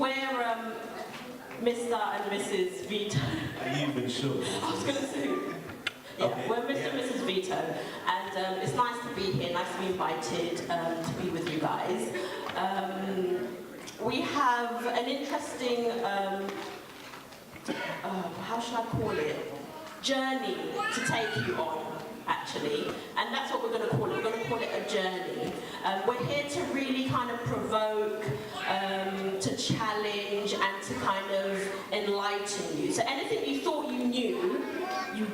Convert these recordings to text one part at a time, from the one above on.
We're Mr. and Mrs. Vito. Are you even sure? I was going to say. Yeah, Okay, we're Mr. and Mrs. Vito, and it's nice to be here, nice to be invited to be with you guys. We have an interesting, how should I call it, journey to take you on, actually, and that's what we're going to call it. We're going to call it a journey. We're here to really kind of provoke, to challenge, and to kind of enlighten you. So anything you thought you knew, you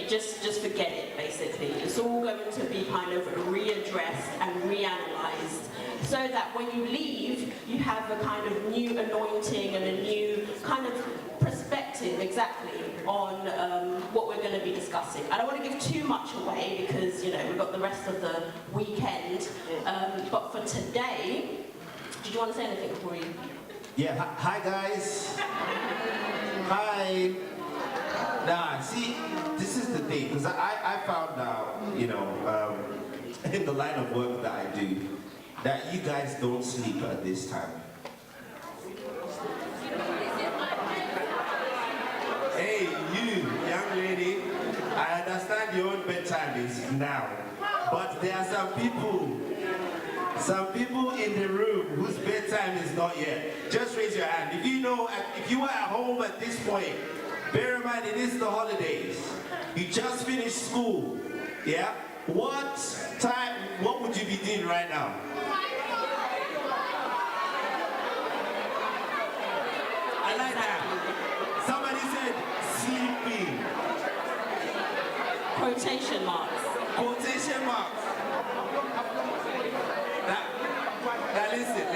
just forget it, basically. It's all going to be kind of readdressed and reanalyzed, so that when you leave, you have a kind of new anointing and a new kind of perspective, exactly, on what we're going to be discussing. I don't want to give too much away because, you know, we've got the rest of the weekend. But for today, did you want to say anything before you? Yeah, hi guys. Hi. Nah, see, this is the thing, because I found out, you know, in the line of work that I do, that you guys don't sleep at this time. Hey, you, young lady, I understand your own bedtime is now, but there are some people in the room whose bedtime is not yet. Just raise your hand. If you know, if you are at home at this point, bear in mind it is the holidays. You just finished school, yeah? What would you be doing right now? I like that. Somebody said sleeping. Quotation marks. Quotation marks. Now listen.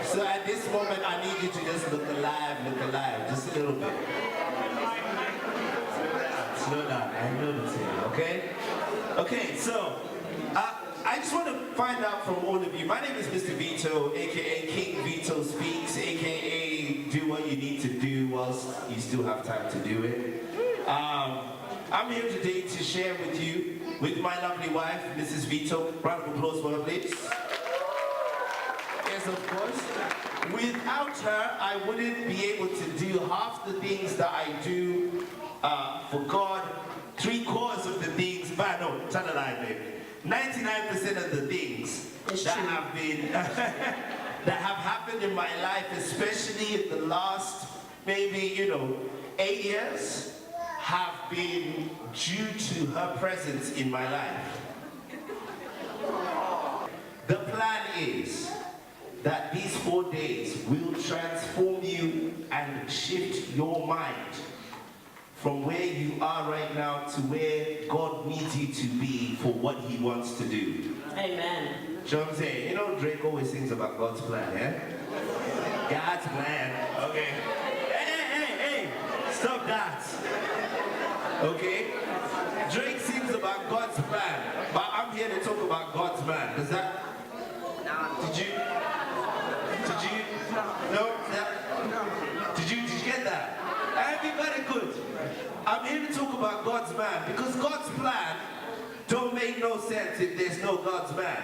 So at this moment, I need you to just look alive, just a little bit. Slow down, I know the thing, okay? Okay, so, I just want to find out from all of you. My name is Mr. Vito, aka King Vito Speaks, aka do what you need to do whilst you still have time to do it. I'm here today to share with you, with my lovely wife, Mrs. Vito. Round of applause for her, please. Yes, of course. Without her, I wouldn't be able to do half the things that I do for God. 3/4 of the things, but no, tell a lie, baby. 99% of the things that have been that have happened in my life, especially in the last maybe 8 years, have been due to her presence in my life. The plan is that these 4 days will transform you and shift your mind from where you are right now to where God needs you to be for what He wants to do. Amen. So I'm saying, you know, Drake always sings about God's plan, yeah? God's plan, okay. Hey, stop that. Okay? Drake sings about God's plan, but I'm here to talk about God's plan. Does that? Did you? No? Did you get that? Everybody good. I'm here to talk about God's man, because God's plan don't make no sense if there's no God's man.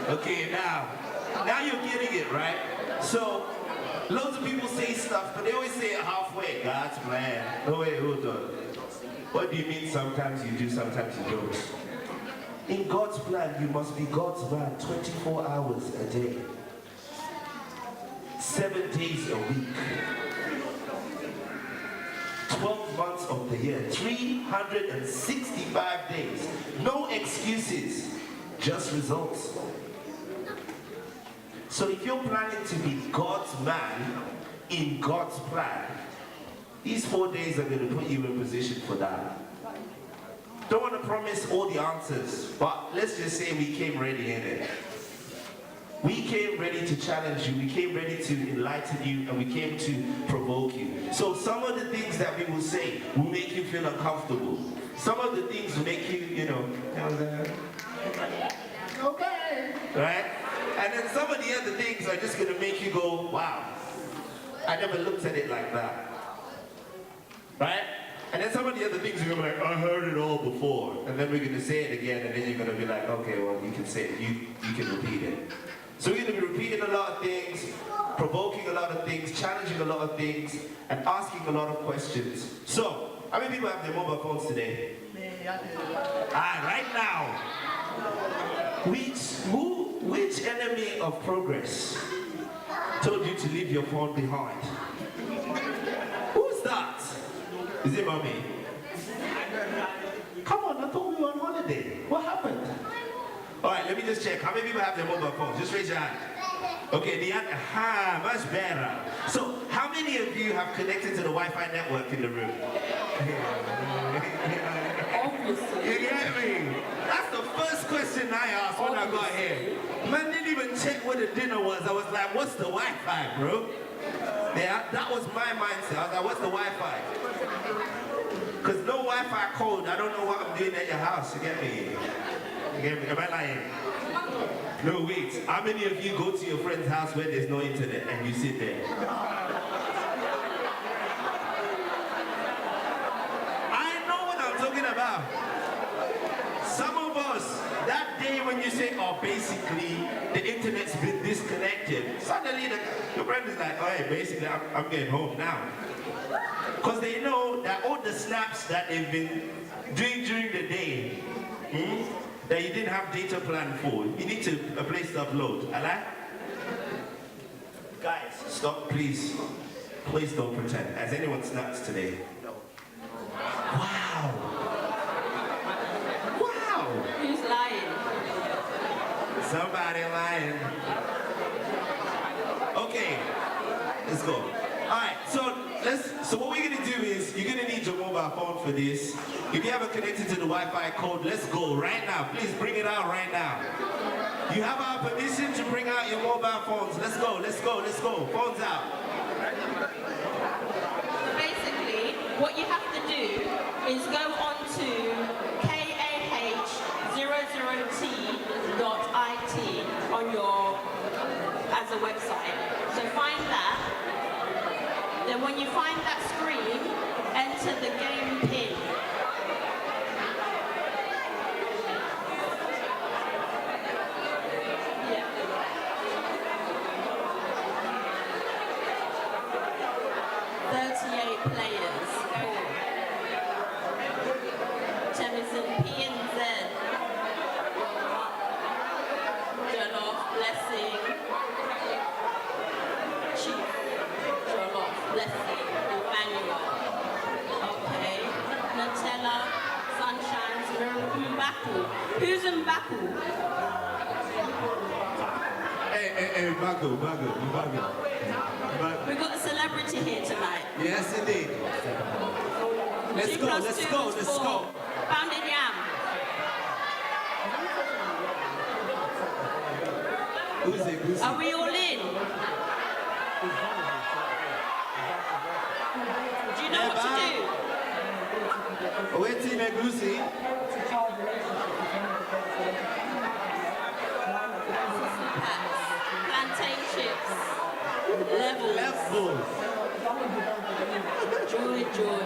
Okay, now you're getting it, right? So, loads of people say stuff, but they always say it halfway. God's plan. No, wait, hold on. What do you mean sometimes you do, sometimes you don't? In God's plan, you must be God's man 24 hours a day. 7 days a week. 12 months of the year. 365 days. No excuses. Just results. So if you're planning to be God's man in God's plan, these 4 days are going to put you in position for that. Don't want to promise all the answers, but let's just say we came ready in it. We came ready to challenge you, we came ready to enlighten you, and we came to provoke you. So some of the things that we will say will make you feel uncomfortable. Some of the things will make you, okay, right? And then some of the other things are just going to make you go, wow, I never looked at it like that. Right? And then some of the other things you're gonna be like, I heard it all before. And then we're gonna say it again, and then you're gonna be like, okay, well, you can say it, you can repeat it. So we're gonna be repeating a lot of things, provoking a lot of things, challenging a lot of things, and asking a lot of questions. So, how many people have their mobile phones today? Right now. Which enemy of progress told you to leave your phone behind? Who's that? Is it mommy? Come on, I thought we were on holiday. What happened? All right, let me just check. How many people have their mobile phones? Just raise your hand. Okay, the answer, much better. So, how many of you have connected to the Wi-Fi network in the room? Obviously. You get me? That's the first question I asked when I got here. Man didn't even check what the dinner was. I was like, what's the Wi-Fi, bro? Yeah, that was my mindset. I was like, what's the Wi-Fi? Because no Wi-Fi code, I don't know what I'm doing at your house. You get me? You get me? Am I lying? No, wait. How many of you go to your friend's house where there's no internet and you sit there? I know what I'm talking about. Some of us, that day when you say, oh, basically, the internet's been disconnected, suddenly your friend is like, oh, hey, basically, I'm getting home now. Because they know that all the snaps that they've been doing during the day, that you didn't have data plan for, you need a place to upload. Alright? Guys, stop, please. Please don't pretend. Has anyone snapped today? No. Wow. Wow. Who's lying? Somebody lying. Okay, let's go. All right, so what we're gonna do is, you're gonna need your mobile phone for this. If you haven't connected to the Wi-Fi code, let's go right now. Please bring it out right now. You have our permission to bring out your mobile phones. Let's go, let's go, let's go. Phones out. Basically, what you have to do is go on to KAH00T.IT on your, as a website. So find that. Then when you find that screen, enter the game pin. Yeah. 38 players. Tennyson, P&Z. Jollof, Blessing. Chief. Jollof, Blessing. Emmanuel. Okay. Nutella, Sunshine's, Mbaku. Who's Mbaku? Hey, Bago. We've got a celebrity here tonight. Yes, indeed. Let's go. Pounded yam. Who's it? Are we all in? Do you know what to do? Wait till Negusi. Plantain chips. Levels. Joy.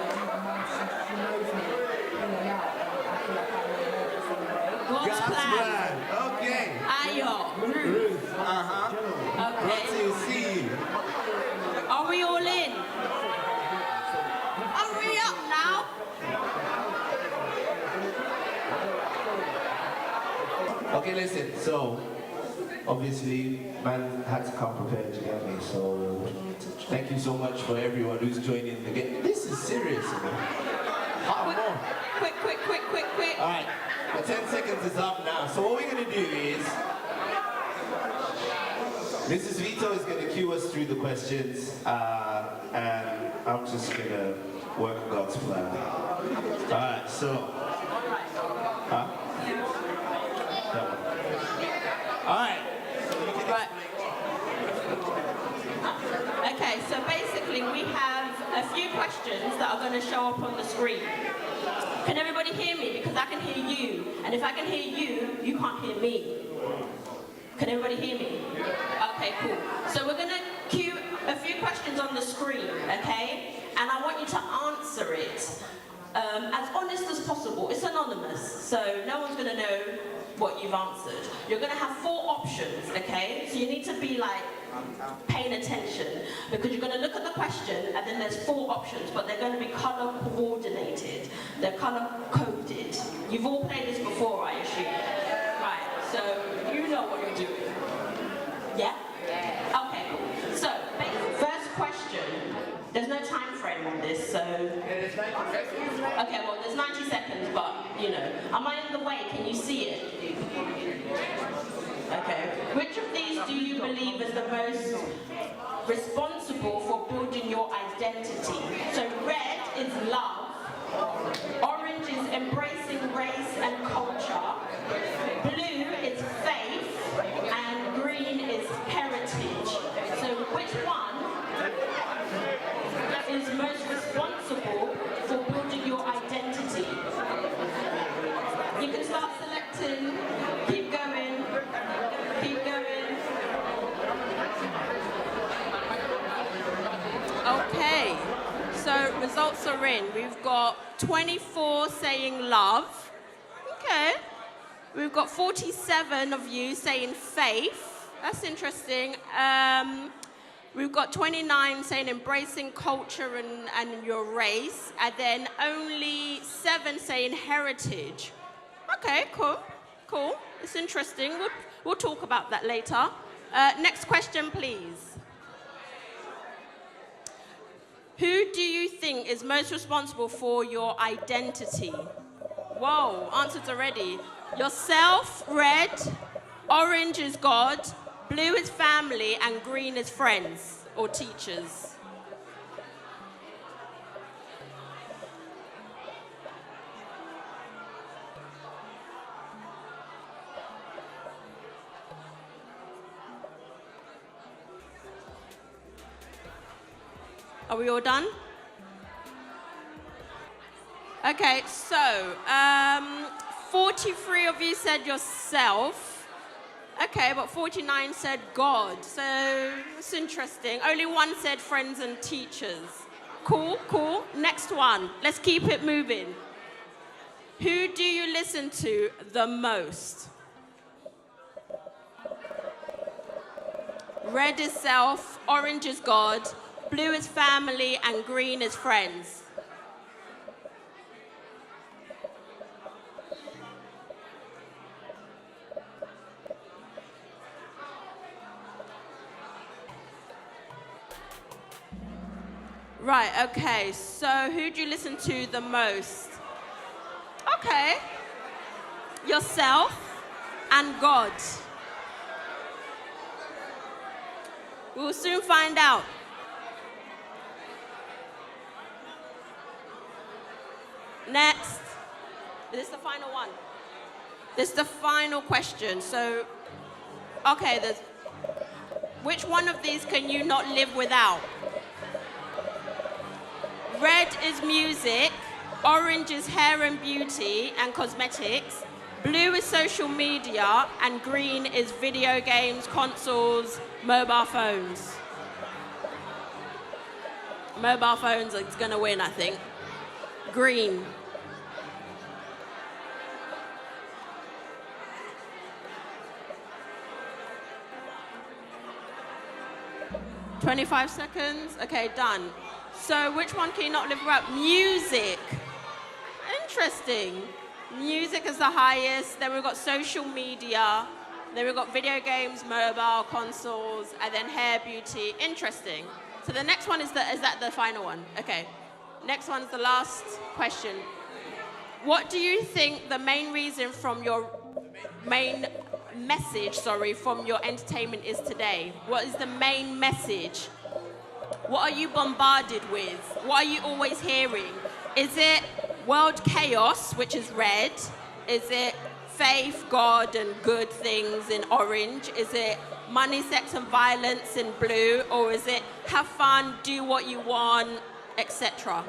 God's plan. Okay. Ayo. Ruth. Glad Okay. to see you. Are we all in? Hurry up now. Okay, listen. So, obviously, man had to come prepared to get me. So, thank you so much for everyone who's joining the game. This is serious, man. Quick. All right, the 10 seconds is up now. So what we're gonna do is, Mrs. Vito is gonna cue us through the questions, and I'm just gonna work God's plan. All right, so, that one. All right. Right. Okay, so basically we have a few questions that are going to show up on the screen. Can everybody hear me? Because I can hear you. And if I can hear you, you can't hear me. Can everybody hear me? Okay, cool. So we're going to cue a few questions on the screen, okay? And I want you to answer it as honest as possible. It's anonymous, so no one's going to know what you've answered. You're going to have 4 options, okay? So you need to be like paying attention, because you're going to look at the question and then there's 4 options, but they're going to be color coordinated. They're color coded. You've all played this before, I assume. Right, so you know what you're doing. Yeah? Yeah. Okay, cool. So, first question. There's no time frame on this, so... Okay, well, there's 90 seconds, but, you know. Am I in the way? Can you see it? Okay. Which of these do you believe is the most responsible for building your identity? So red is love, orange is embracing race and culture, blue is faith, and green is heritage. So which one is most responsible for building your identity? You can start selecting, keep going, keep going. Okay, so results are in. We've got 24 saying love. Okay. We've got 47 of you saying faith. That's interesting. We've got 29 saying embracing culture and your race, and then only 7 saying heritage. Okay, cool, cool. It's interesting. We'll talk about that later. Next question, please. Who do you think is most responsible for your identity? Whoa, answers already. Yourself, red, orange is God, blue is family, and green is friends or teachers. Are we all done? Okay, so 43 of you said yourself. Okay, but 49 said God. So it's interesting. Only 1 said friends and teachers. Cool, cool. Next one. Let's keep it moving. Who do you listen to the most? Red is self, orange is God, blue is family, and green is friends. Right, okay, so who do you listen to the most? Okay. Yourself and God. We'll soon find out. Next. This is the final one. This is the final question. So, okay, which one of these can you not live without? Red is music, orange is hair and beauty and cosmetics, blue is social media, and green is video games, consoles, mobile phones. Mobile phones is gonna win, I think. Green. "25 seconds? Okay, done. So which one can you not live without? Music. Interesting. Music is the highest. Then we've got social media. Then we've got video games, mobile, consoles, and then hair, beauty. Interesting. So the next one is that the final one? Okay. Next one's the last question. What do you think the main reason from your main message, from your entertainment is today? What is the main message? What are you bombarded with? What are you always hearing? Is it world chaos, which is red? Is it faith, God, and good things in orange? Is it money, sex, and violence in blue? Or is it have fun, do what you want, etc.,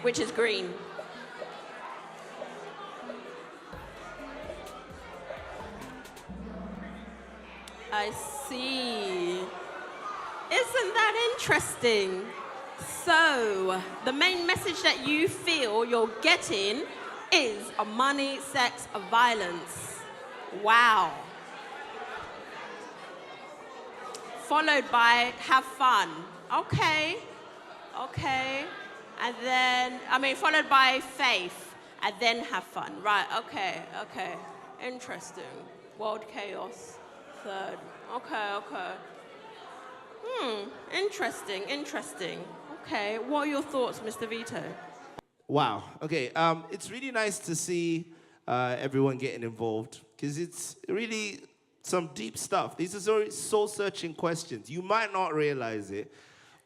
which is green? I see. Isn't that interesting? So, the main message that you feel you're getting is a money, sex, violence. Wow. Followed by have fun. Okay. And then, followed by faith, and then have fun. Right, okay. Interesting. World chaos, third. Okay. Interesting. Okay, what are your thoughts, Mr. Vito? Wow. Okay. It's really nice to see everyone getting involved because it's really some deep stuff. These are soul-searching questions. You might not realize it,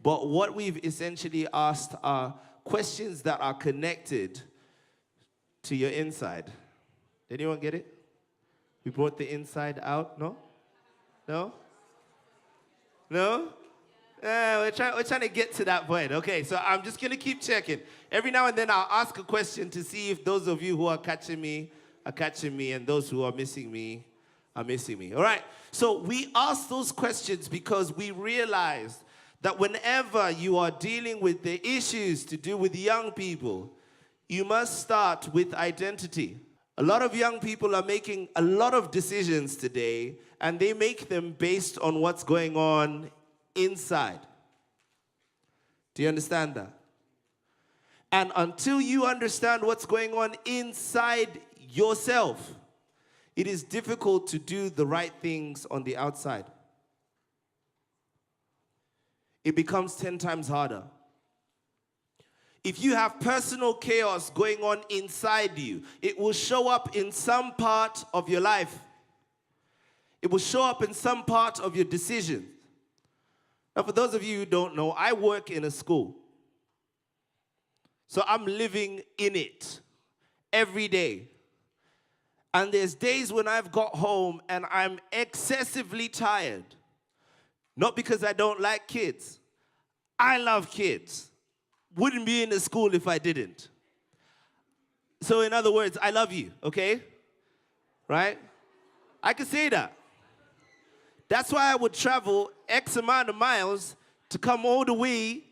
but what we've essentially asked are questions that are connected to your inside. Did anyone get it? We brought the inside out. No? We're trying to get to that point. Okay, so I'm just going to keep checking. Every now and then I'll ask a question to see if those of you who are catching me, and those who are missing me are missing me. All right, so we ask those questions because we realize that whenever you are dealing with the issues to do with young people, you must start with identity. A lot of young people are making a lot of decisions today, and they make them based on what's going on inside. Do you understand that? And until you understand what's going on inside yourself, it is difficult to do the right things on the outside. It becomes 10 times harder. If you have personal chaos going on inside you, it will show up in some part of your life. It will show up in some part of your decisions. Now, for those of you who don't know, I work in a school. So I'm living in it every day. And there's days when I've got home and I'm excessively tired. Not because I don't like kids. I love kids. Wouldn't be in the school if I didn't. So in other words, I love you, okay? Right? I can say that. That's why I would travel X amount of miles to come all the way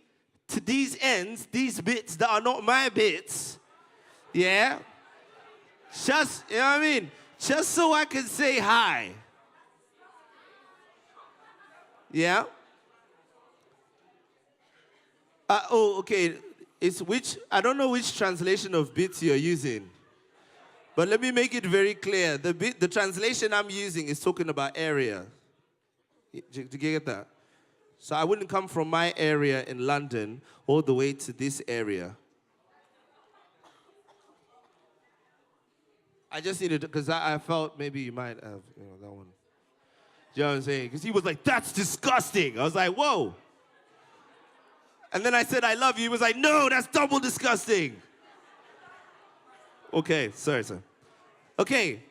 to these ends, these bits that are not my bits. Yeah? Just, you know what I mean? Just so I can say hi. Yeah? Okay. I don't know which translation of bits you're using. But let me make it very clear. The translation I'm using is talking about area. Did you get that? So I wouldn't come from my area in London all the way to this area. I just needed, because I felt maybe you might have, that one. Do you know what I'm saying? Because he was like, that's disgusting. I was like, whoa. And then I said, I love you. He was like, no, that's double disgusting. Okay, sorry, sir. Okay,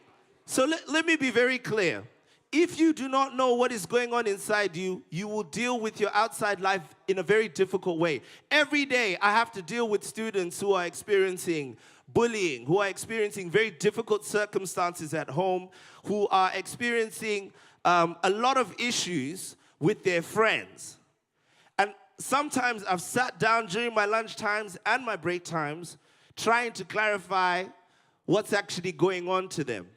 so let me be very clear. If you do not know what is going on inside you, you will deal with your outside life in a very difficult way. Every day, I have to deal with students who are experiencing bullying, who are experiencing very difficult circumstances at home, who are experiencing a lot of issues with their friends. And sometimes I've sat down during my lunch times and my break times trying to clarify what's actually going on to them.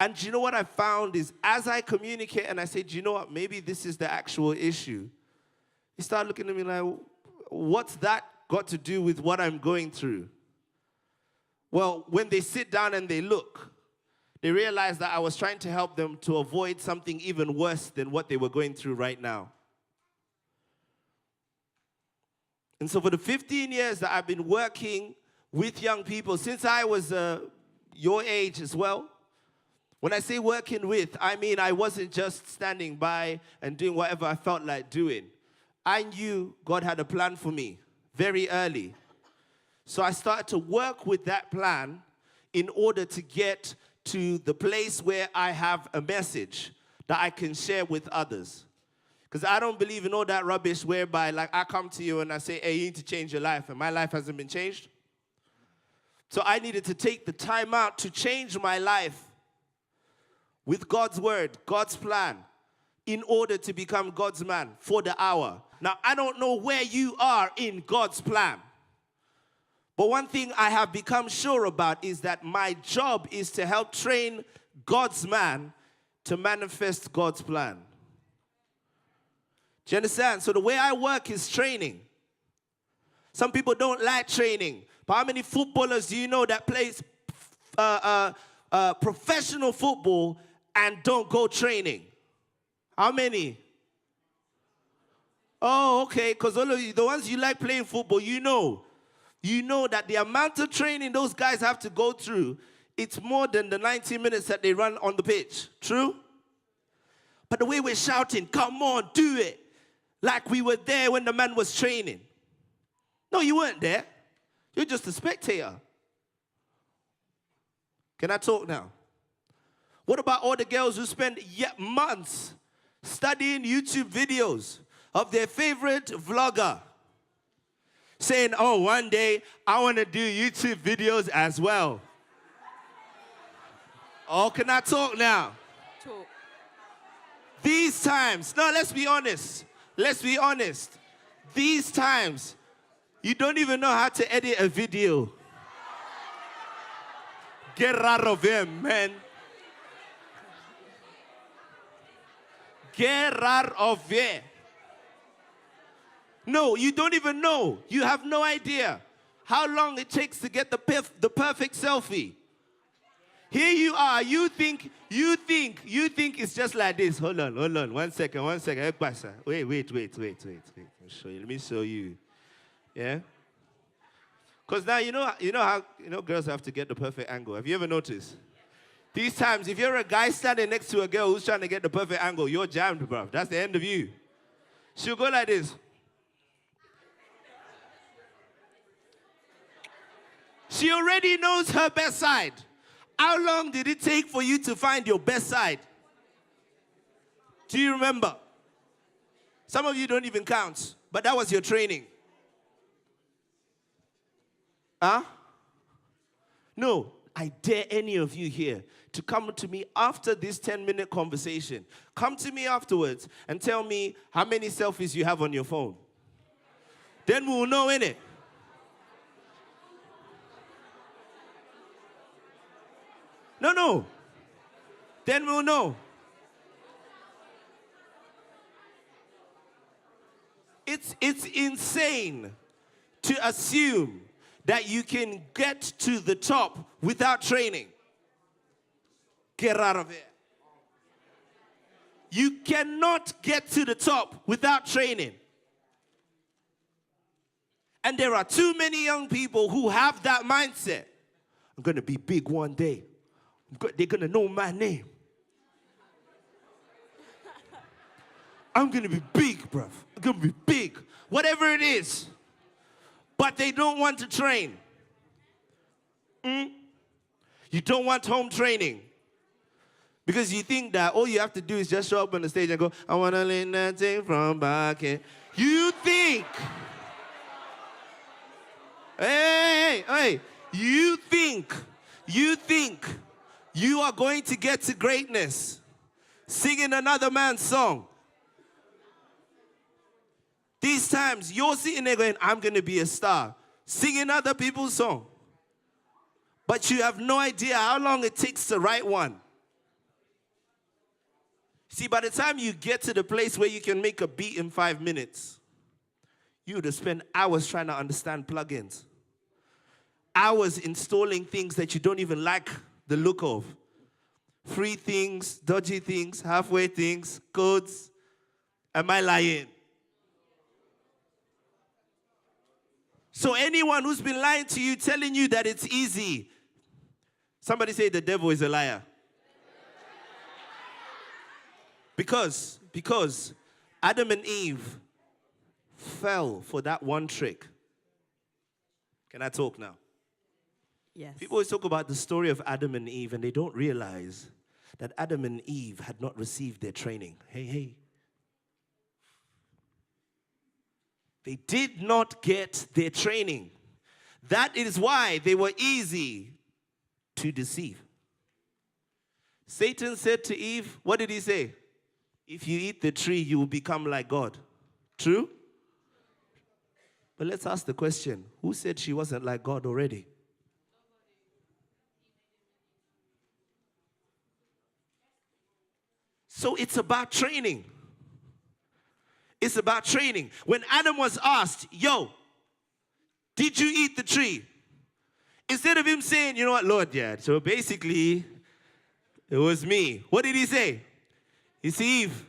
And do you know what I found is as I communicate and I say, do you know what, maybe this is the actual issue, they start looking at me like, what's that got to do with what I'm going through? Well, when they sit down and they look, they realize that I was trying to help them to avoid something even worse than what they were going through right now. And so for the 15 years that I've been working with young people, since I was your age as well, when I say working with, I mean I wasn't just standing by and doing whatever I felt like doing. I knew God had a plan for me very early. So I started to work with that plan in order to get to the place where I have a message that I can share with others. Because I don't believe in all that rubbish whereby like I come to you and I say, hey, you need to change your life, and my life hasn't been changed. So I needed to take the time out to change my life with God's word, God's plan, in order to become God's man for the hour. Now, I don't know where you are in God's plan. But one thing I have become sure about is that my job is to help train God's man to manifest God's plan. Do you understand? So the way I work is training. Some people don't like training. But how many footballers do you know that plays professional football and don't go training? How many? Oh, okay, because all of you, the ones you like playing football, you know that the amount of training those guys have to go through, it's more than the 90 minutes that they run on the pitch. True? But the way we're shouting, come on, do it, like we were there when the man was training. No, you weren't there. You're just a spectator. Can I talk now? What about all the girls who spend months studying YouTube videos of their favorite vlogger, saying, oh, one day I want to do YouTube videos as well? Oh, can I talk now? Talk. These times, no, let's be honest. Let's be honest. These times, you don't even know how to edit a video. Get out of here, man. Get out of here. No, you don't even know. You have no idea how long it takes to get the perfect selfie. Here you are. You think it's just like this. Hold on. One second. Wait. Let me show you. Yeah? Because now you know how girls have to get the perfect angle. Have you ever noticed? These times, if you're a guy standing next to a girl who's trying to get the perfect angle, you're jammed, bro. That's the end of you. She'll go like this. She already knows her best side. How long did it take for you to find your best side? Do you remember? Some of you don't even count, but that was your training. Huh? No, I dare any of you here to come to me after this 10-minute conversation. Come to me afterwards and tell me how many selfies you have on your phone. Then we'll know, innit? No. Then we'll know. It's insane to assume that you can get to the top without training. Get out of here. You cannot get to the top without training. And there are too many young people who have that mindset. I'm going to be big one day. They're going to know my name. I'm going to be big, bruv. I'm going to be big. Whatever it is. But they don't want to train. You don't want home training. Because you think that all you have to do is just show up on the stage and go, I want to learn nothing from back here. You think. Hey. You think you are going to get to greatness singing another man's song. These times, you're sitting there going, I'm going to be a star, singing other people's song. But you have no idea how long it takes to write one. See, by the time you get to the place where you can make a beat in 5 minutes, you would have spent hours trying to understand plugins. Hours installing things that you don't even like the look of. Free things, dodgy things, halfway things, codes. Am I lying? So anyone who's been lying to you, telling you that it's easy, somebody say the devil is a liar. Because Adam and Eve fell for that one trick. Can I talk now? Yes. People always talk about the story of Adam and Eve, and they don't realize that Adam and Eve had not received their training. Hey. They did not get their training. That is why they were easy to deceive. Satan said to Eve, what did he say? if you eat the tree, you will become like God. True? But let's ask the question, who said she wasn't like God already? So it's about training. It's about training. When Adam was asked, yo, did you eat the tree? Instead of him saying, you know what, Lord, yeah, so basically, it was me. What did he say? It's Eve.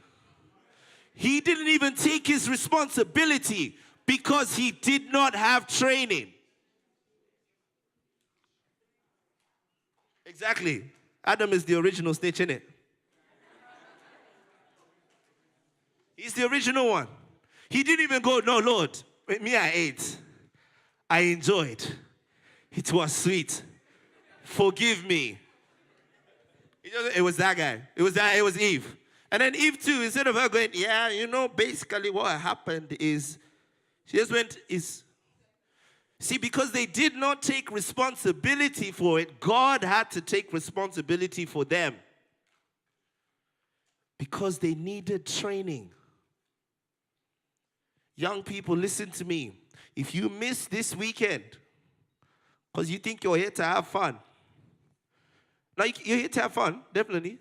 He didn't even take his responsibility because he did not have training. Exactly. Adam is the original snitch, innit? He's the original one. He didn't even go, no, Lord, me, I ate. I enjoyed. It was sweet. Forgive me. It was that guy. It was Eve. And then Eve too, instead of her going, yeah, you know, basically what happened is, she just went, see, because they did not take responsibility for it, God had to take responsibility for them. Because they needed training. Young people, listen to me. If you miss this weekend, because you think you're here to have fun. Like, you're here to have fun, definitely.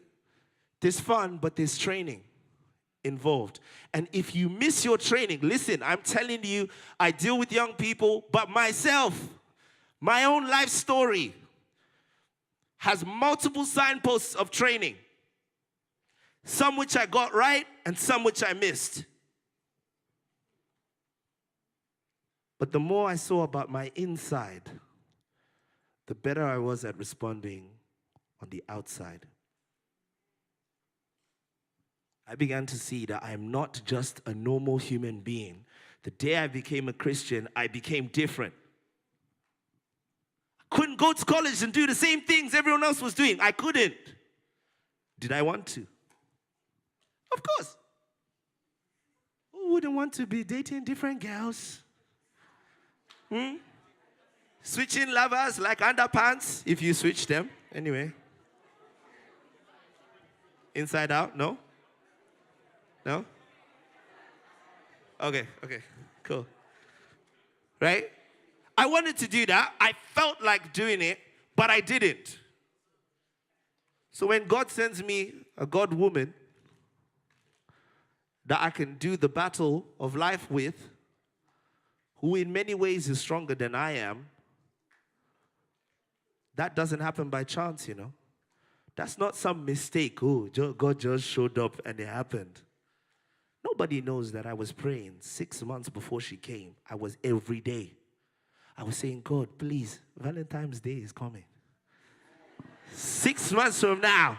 There's fun, but there's training involved. And if you miss your training, listen, I'm telling you, I deal with young people, but myself, my own life story has multiple signposts of training. Some which I got right, and some which I missed. But the more I saw about my inside, the better I was at responding on the outside. I began to see that I am not just a normal human being. The day I became a Christian, I became different. I couldn't go to college and do the same things everyone else was doing. I couldn't. Did I want to? Of course. Who wouldn't want to be dating different girls? Switching lovers like underpants, if you switch them. Anyway. Inside out, no? No? Okay, cool. Right? I wanted to do that. I felt like doing it, but I didn't. So when God sends me a God woman that I can do the battle of life with, who in many ways is stronger than I am, that doesn't happen by chance, you know. That's not some mistake. Oh, God just showed up and it happened. Nobody knows that I was praying 6 months before she came. I was every day. I was saying, God, please, Valentine's Day is coming. 6 months from now.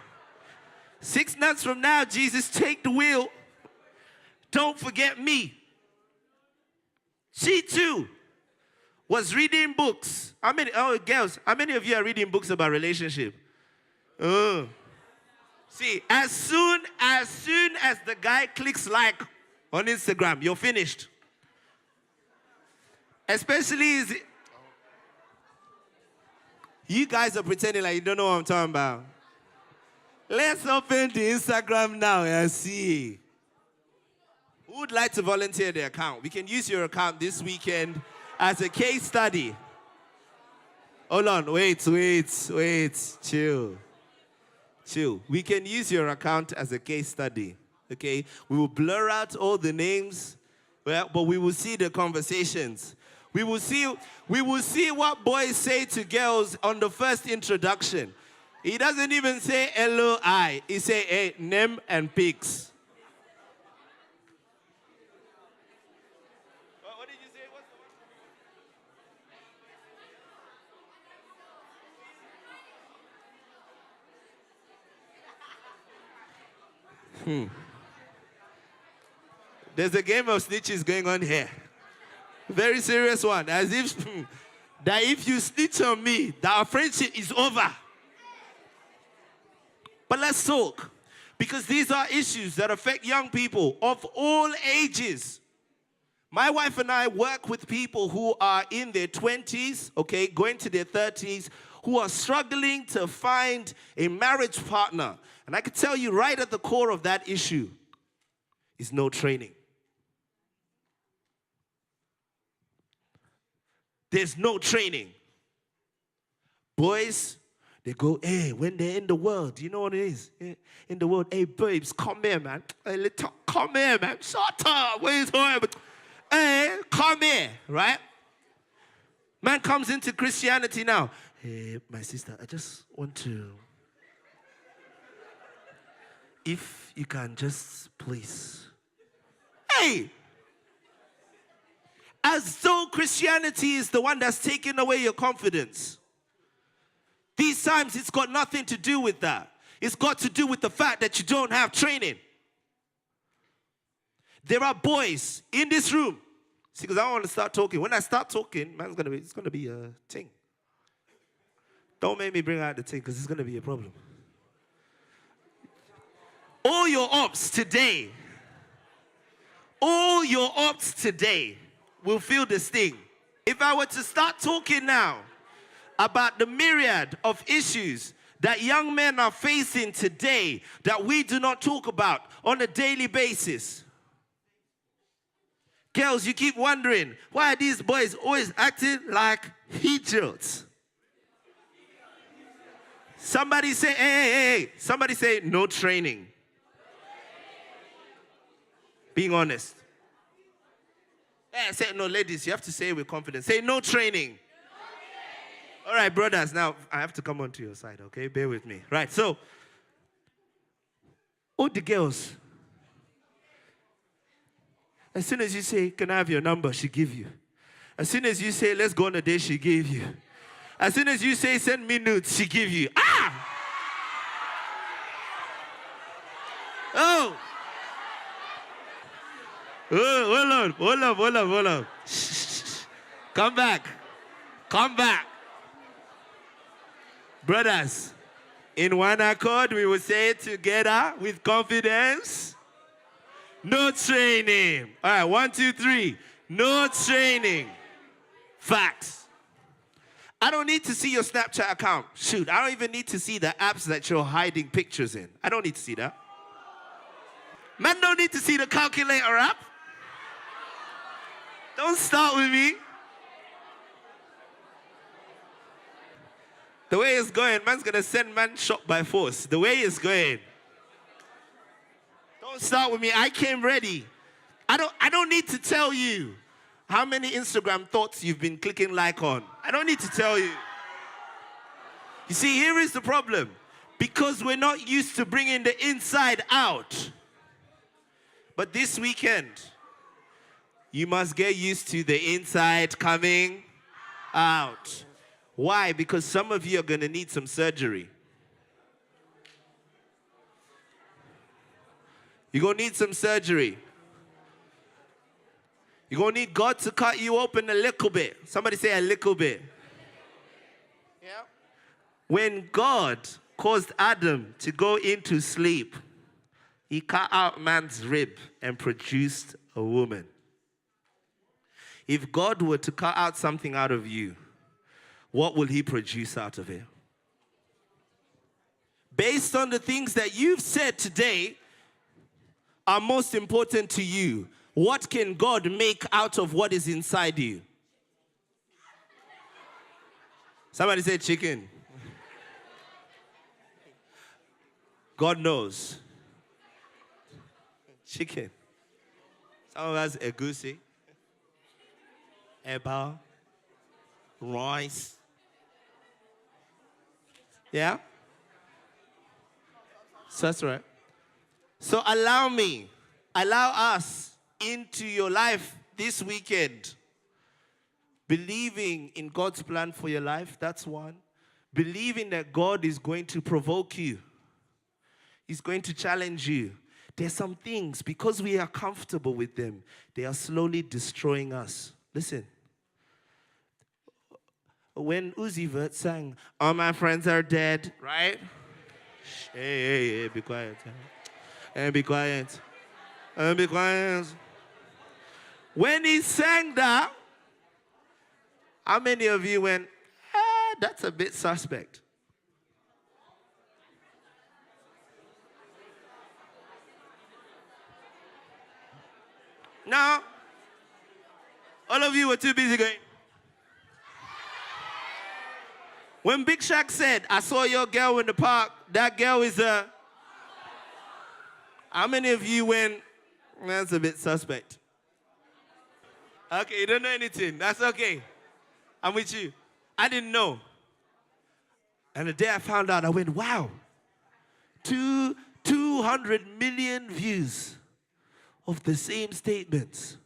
6 months from now, Jesus, take the wheel. Don't forget me. She too was reading books. Girls, how many of you are reading books about relationship? See, as soon as the guy clicks like on Instagram, you're finished. Especially, you guys are pretending like you don't know what I'm talking about. Let's open the Instagram now and see. Who would like to volunteer their account? We can use your account this weekend as a case study. Hold on, wait, chill. We can use your account as a case study, okay? We will blur out all the names, but we will see the conversations. We will see what boys say to girls on the first introduction. He doesn't even say hello, I. He say, hey, name and pics. What did you say? There's a game of snitches going on here. Very serious one. As if that if you snitch on me, that our friendship is over. But let's talk. Because these are issues that affect young people of all ages. My wife and I work with people who are in their 20s, okay, going to their 30s, who are struggling to find a marriage partner. And I can tell you right at the core of that issue is no training. There's no training. Boys, they go, hey, when they're in the world, you know what it is? In the world, hey, babes, come here, man. Hey, come here, man. Shut up. Where is home? Hey, come here, right? Man comes into Christianity now. Hey, my sister, I just want to, if you can just please. Hey! As though Christianity is the one that's taking away your confidence. These times, it's got nothing to do with that. It's got to do with the fact that you don't have training. There are boys in this room. See, because I want to start talking. When I start talking, man, it's going to be a thing. Don't make me bring out the thing, because it's going to be a problem. All your ops today will feel this thing. If I were to start talking now about the myriad of issues that young men are facing today that we do not talk about on a daily basis. Girls, you keep wondering, why are these boys always acting like idiots? Somebody say, hey. Somebody say, no training. Being honest. Yeah, say, no, ladies, you have to say it with confidence. Say, no training. All right, brothers, now I have to come on to your side, okay? Bear with me. Right, so, all the girls, as soon as you say, can I have your number, she give you. As soon as you say, let's go on a date, she give you. As soon as you say, send me nudes, she give you. Ah! Oh! Oh, hold on. Shh. Come back. Brothers, in one accord, we will say it together with confidence. No training. All right, 1, 2, 3. No training. Facts. I don't need to see your Snapchat account. Shoot, I don't even need to see the apps that you're hiding pictures in. I don't need to see that. Man don't need to see the calculator app. Don't start with me. The way it's going, man's going to send man shot by force. The way it's going. Don't start with me. I came ready. I don't need to tell you how many Instagram thoughts you've been clicking like on. I don't need to tell you. You see, here is the problem. Because we're not used to bringing the inside out. But this weekend, you must get used to the inside coming out. Why? Because some of you are going to need some surgery. You're going to need some surgery. You're going to need God to cut you open a little bit. Somebody say a little bit. Yeah. When God caused Adam to go into sleep, he cut out man's rib and produced a woman. If God were to cut out something out of you, what will he produce out of it? Based on the things that you've said today are most important to you, what can God make out of what is inside you? Somebody say chicken. God knows. Chicken. Some of us egusi, eba, rice. Yeah? So that's right. So allow us into your life this weekend. Believing in God's plan for your life, that's one. Believing that God is going to provoke you. He's going to challenge you. There's some things, because we are comfortable with them, they are slowly destroying us. Listen. When Uzi Vert sang, all my friends are dead, right? Hey, be quiet. Hey, be quiet. Be quiet. When he sang that, how many of you went, that's a bit suspect? Now, all of you were too busy going. When Big Shaq said, I saw your girl in the park, that girl is a... How many of you went, that's a bit suspect? Okay, you don't know anything. That's okay. I'm with you. I didn't know. And the day I found out, I went, wow. 200 million views of the same statements.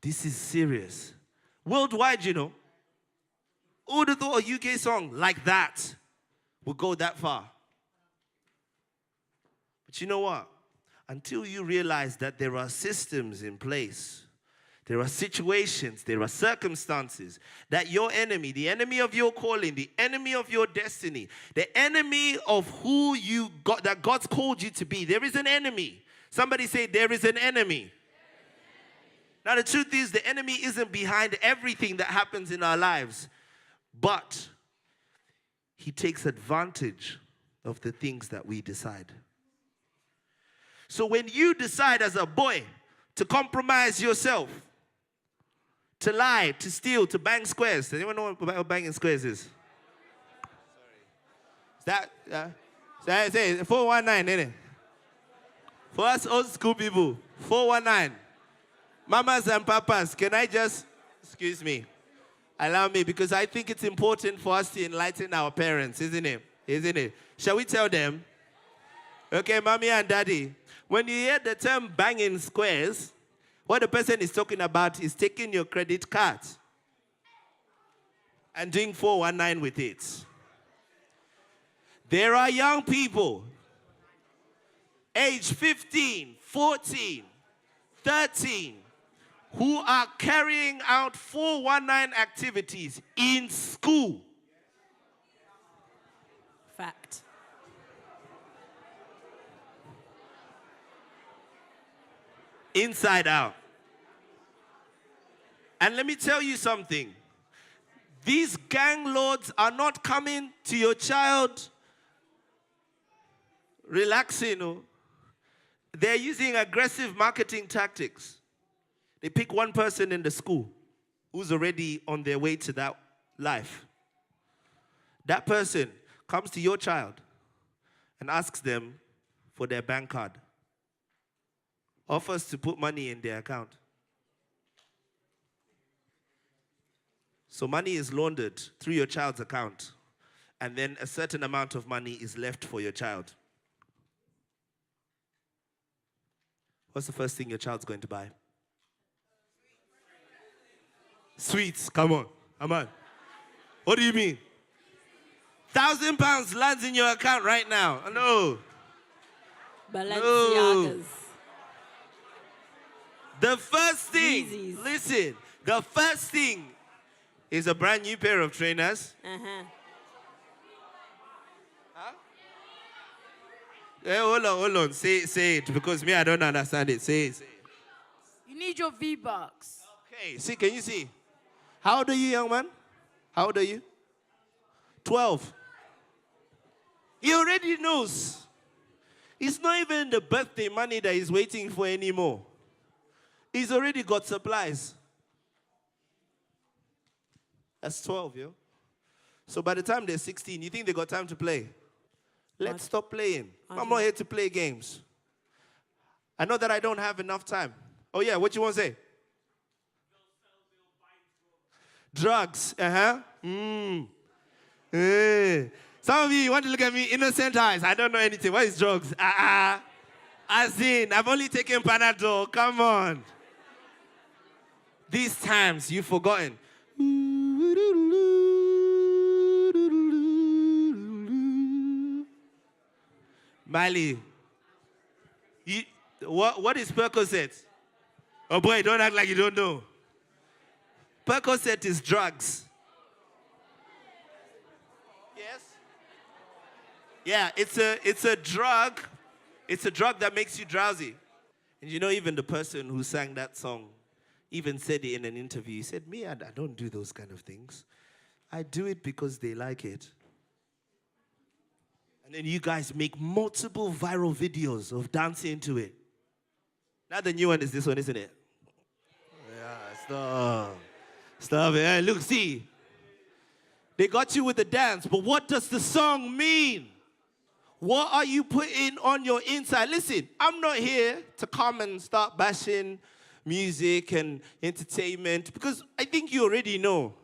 This is serious. Worldwide, you know. Who would have thought a UK song like that would go that far? But you know what? Until you realize that there are systems in place, there are situations, there are circumstances that your enemy, the enemy of your calling, the enemy of your destiny, the enemy of who you got, that God's called you to be, there is an enemy. Somebody say, there is an enemy. Now the truth is, the enemy isn't behind everything that happens in our lives, but he takes advantage of the things that we decide. So when you decide as a boy to compromise yourself, to lie, to steal, to bang squares. Does anyone know what banging squares is? Sorry. Is that, say 419, isn't it? For us old school people, 419. Mamas and papas, can I just, excuse me, allow me, because I think it's important for us to enlighten our parents, isn't it? Isn't it? Shall we tell them? Okay, mommy and daddy, when you hear the term banging squares, what the person is talking about is taking your credit card and doing 419 with it. There are young people, age 15, 14, 13, who are carrying out 419 activities in school. Fact. Inside out. And let me tell you something. These gang lords are not coming to your child relaxing. Oh. They're using aggressive marketing tactics. They pick one person in the school who's already on their way to that life. That person comes to your child and asks them for their bank card. Offers to put money in their account. So money is laundered through your child's account, and then a certain amount of money is left for your child. What's the first thing your child's going to buy? Sweets. Come on. Come on. What do you mean? £1,000 lands in your account right now. No. Balenciagas. No. The first thing, Yeezys. listen, the first thing is a brand new pair of trainers. Uh-huh. Huh? Hey, hold on. Say it, because me, I don't understand it. Say it. You need your V-Bucks. Okay, see, can you see? How old are you, young man? How old are you? 12. He already knows. It's not even the birthday money that he's waiting for anymore. He's already got supplies. That's 12, yo. So by the time they're 16, you think they got time to play? Let's stop playing. I'm not here to play games. I know that I don't have enough time. Oh, yeah, what you want to say? Drugs, Some of you want to look at me innocent eyes. I don't know anything. What is drugs? As in, I've only taken Panadol. Come on. These times, you've forgotten. Miley, what is Percocet? Oh boy, don't act like you don't know. Percocet is drugs. Yes? Yeah, it's a drug. It's a drug that makes you drowsy. And you know, even the person who sang that song even said it in an interview. He said, me, I don't do those kind of things. I do it because they like it. And then you guys make multiple viral videos of dancing to it. Now the new one is this one, isn't it? Stop. Stop it. Hey, look, see. They got you with the dance, but what does the song mean? What are you putting on your inside? Listen, I'm not here to come and start bashing music and entertainment because I think you already know.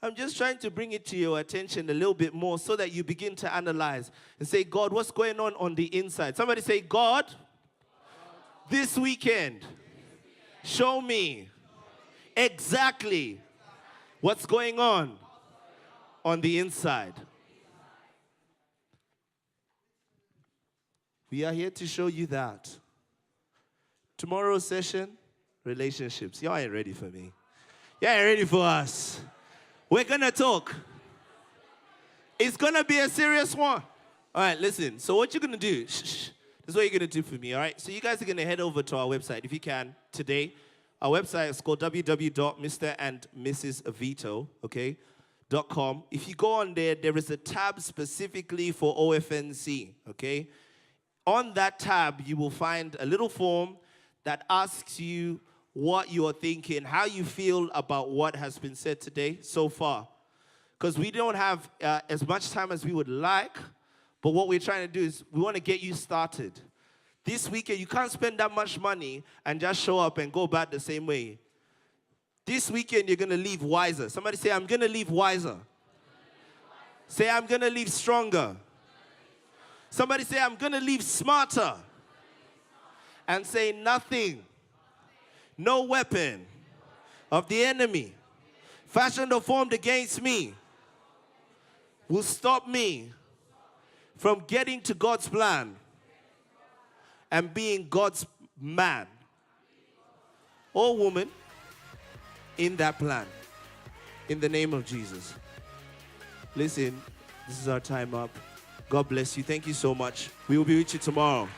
I'm just trying to bring it to your attention a little bit more so that you begin to analyze and say, God, what's going on the inside? Somebody say, God, this weekend, show me exactly what's going on the inside. We are here to show you that. Tomorrow's session, relationships. Y'all ain't ready for me. Y'all ain't ready for us. We're going to talk. It's going to be a serious one. All right, listen. So what you're going to do, this is what you're going to do for me, all right? So you guys are going to head over to our website, if you can, today. Our website is called www.mrandmrsvito, okay, .com. If you go on there, there is a tab specifically for OFNC, okay? On that tab, you will find a little form that asks you what you are thinking, how you feel about what has been said today so far. Because we don't have as much time as we would like, but what we're trying to do is we want to get you started. This weekend, you can't spend that much money and just show up and go back the same way. This weekend, you're going to leave wiser. Somebody say, I'm going to leave wiser. Say, I'm going to leave stronger. Somebody say, I'm going to leave smarter. And say, nothing, no weapon of the enemy fashioned or formed against me will stop me from getting to God's plan and being God's man or woman in that plan. In the name of Jesus. Listen, this is our time up. God bless you. Thank you so much. We will be with you tomorrow.